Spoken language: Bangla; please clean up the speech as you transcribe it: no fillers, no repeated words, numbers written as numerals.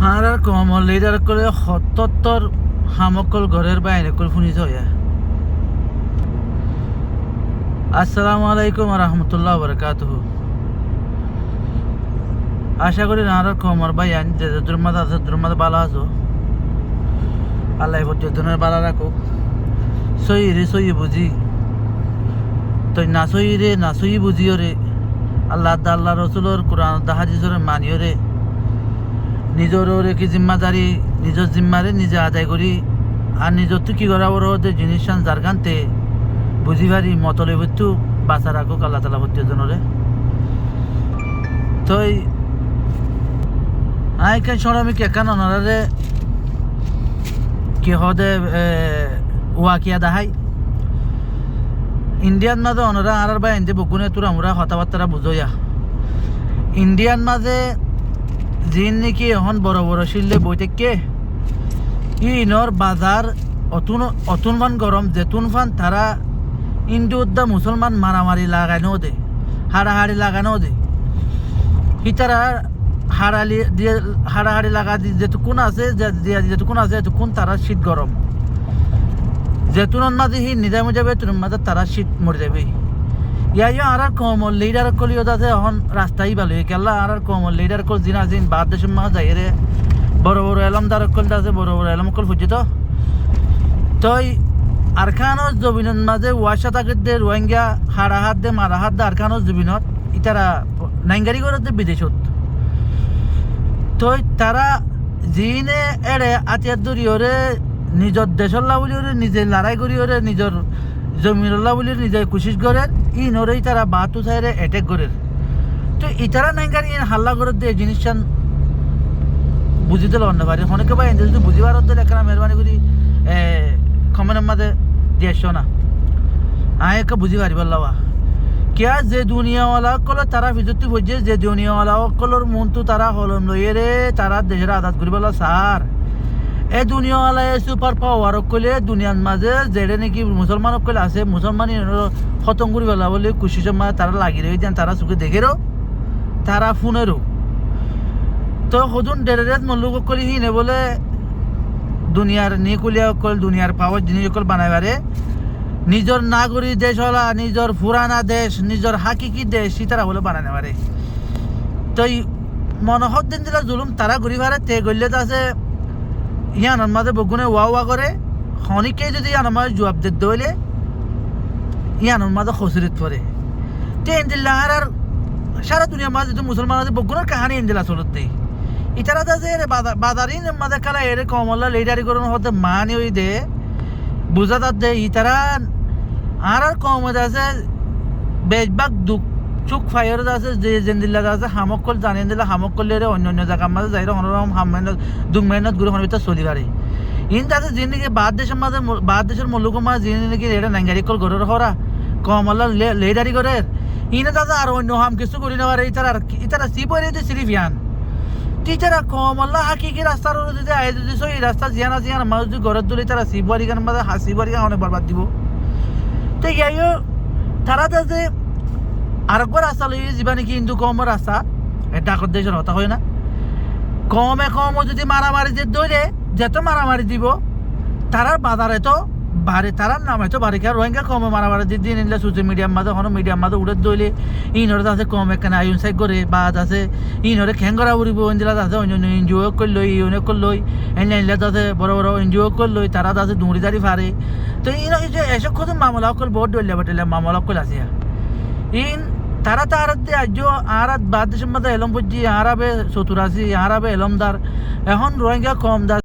আর কমল লিডার করে সত্তর হামকল ঘরের বাইরে করে শুনিছ আসসালামু আলাইকুম রহমতুল্লাহ বরকাতুহ। আশা করি আর কমর ভাই আন যে দুর্মাদ আছে দুর্মাদ ভালো আছো, আল্লাহ পর্যটনের ভালো রাখো। সই রে সই বুঝি তো না সই রে না সই বুঝিও রে, আল্লাহ আল্লাহ রসুলোর কোরআন হাদিসের মানিও রে। নিজের কি জিম্মাদারি নিজের জিম্মারে নিজে আদায় করি আর নিজের তো কি করা বড় হতে জিনিস যার কানতে বুঝি পারি মতলে বস্তু বাঁচা রাখো আল্লাহ তালা প্রত্যেকজনরে। তো কেন সরমি কেন ওনারে কি হদে ওয়াকিয়া দেখাই ইন্ডিয়ান মাঝে ওনারা আর বা এনতে বকুনে তোর আমরা কথাবার্তা বুঝইয়া ইন্ডিয়ান মাঝে জিন নাকি এখন বড় বড় শিললে বই থেকে ইনর বাজার অতুন ফান গরম যেতুন ফান তারা ইন্দু উদ্দা মুসলমান মারামারি লাগানো দে হাড়াহাড়ি লাগানো দে হিতারা হাড়াহাড়ি লাগা যেটুকুন আছে যেটুকুন আছে এতক্ষণ তারা শীত গরম যেতুন মাঝে হি নিজাম যাবে তুন মাঝে তারা শীত মরে যাবে। ইয়াইও আর কমল লিডার কলিও যাতে এখন রাস্তাই ভালো কেলা আর কমল লিডার কল জিনা জিন বাদ দেশের মা যাই রে বড় বড় এলমদার কল আছে বড় বড় এলম কল ফুজি তই আর খানোর জবিনের মাঝে ওয়াশা থাকে দে রোহিঙ্গা হাড়া হাত দে মারা হাত দে আর খানোর জবিনত ইতারা নাইঙ্গারি করে দে বিদেশত তই তারা জিনে এড়ে আতিয়ার দরিয়রে নিজের দেশের লাউলিওরে নিজে লড়াই করিওরে নিজের জমিরল্লা বলে নিজে কোশিশ করে ই নরেই তারা বাতু সাইরে অ্যাটেক করে। তো ইতারা নাইঙ্গারি হাল্লা করে দিয়ে জিনিসটা বুঝি দিল অন্য পারে অনেকে ভাই যদি বুঝিবার দিলে একটা মেহরবানি করি কমেন্টের মাঝে দিয়েছ না একে বুঝি পারি বললাবা কিয়া যে দুনিয়াওয়ালা কল তারা ভিতরতে বুঝছে যে দুনিয়াওয়ালা কলর মনটো তারা হলম লইয়ে রে তারা দেশের আদাত করি বলা সার এই দুনিয়াওয়ালায় সুপার পাওয়ার কলে দুনিয়ার মাঝে যেটা নাকি মুসলমান কলে আছে মুসলমান খতম করি পেলা বলে কুশিসের মাঝে তারা লাগি রয়ে দেন তারা চোখে দেখেরও তারা ফোনেরও তো সদুন ডেরেত মল্লুক কলি হিনে বলে দুনিয়ার নিকুলিয়া কল দুনিয়ার পাওয়ার জিনিস কল বানাইবারে নিজের নাগরিক দেশ হলা নিজের পুরানা দেশ নিজের হাকিকি দেশ তারা বলে বানানে পারে। তো মনোহর দিন দিলা জুলুম তারা ঘুরি পারে তে গল্লে আছে ইয়ানোর মাঝে বগুনে ওয়া করে খনিকে যদি ইয়ানোর মাঝে জবাব দিতে হইলে ইয়ানোর মাঝে খসরিত পড়ে তে ইন্দিল্লা আর সারা দুনিয়ার মাঝে যদি মুসলমান আছে বগুনের কাহানি ইন্দিলা চলত দেই ইতারা আছে বাজারিন মাঝে কারা এর কমলা লিডারি করুন হতে মানি ওই দে বুঝা তার দে ইতারা আর কম আছে বেশভাগ দুঃখ চুক ফায়ার আছে যে জেন্দিল্লা আছে হামক কল জানিয়ে দিলে হামক করলে অন্য জায়গার মাঝে যাই অন্যরকম দুঃখ মেহনত গুরু ভিতরে চলি পারে ইন তাদের যিনি বাদ দেশের মাঝে বাদ দেশের মল্লুকের মাঝে যিনি নাকি এটা নাঙ্গারি কল ঘরের হরা কমলা লেডারি করে ইনে দাদা আর অন্য হাম কিছু করি না পারে ইতারা সিপরে সিরিফ ইয়ান টিচারা কমলা হাকিকি রাস্তার যদি আয় যদি এই রাস্তা জিয়ানা জিয়ান মানুষ যদি ঘরের তুলে তারা সিবারি গান মাঝে সিবারি গান অনেক বরবাদ দিব। তো ইয়াইও তারা যে আরেকবার রাস্তা লইয়ে যাবা নাকি হিন্দু কম রাস্তা ডাকত দেশের হতা হয় না কমে যদি মারামারি যে দৌড়ে যেত মারামারি দিব তারার বাজারে তো বাড়ি তারার নাম হয়তো বাড়ি খেয়ে রোহিঙ্গা কমে মারামারি দিয়ে নিলে সোশ্যাল মিডিয়ার মাঝে কোনো মিডিয়ার মাঝে উড়ে দৌড়লে ইনরে আছে কম এখানে আয়ুন সাইড করে বাদ আছে ইনরে খেঙ্গরা উড়িব ইন্দিলা আছে অন্য এনজিও করলো ইউনে করলো এনলাইনলে আছে বড় বড় এনজিও করলো তারা আছে ডুঙরি দাঁড়ি ফারে। তো ইন এসব কত মামলা কল বহুত ডলিয়া বাটিলে মামলা কল আছে ইন তারা তার আজ আর বাদ দেশের মধ্যে এলম বুঝছি আরাবে চতুরাশি আরাবে এলমদার এখন রোহিঙ্গা কম দাস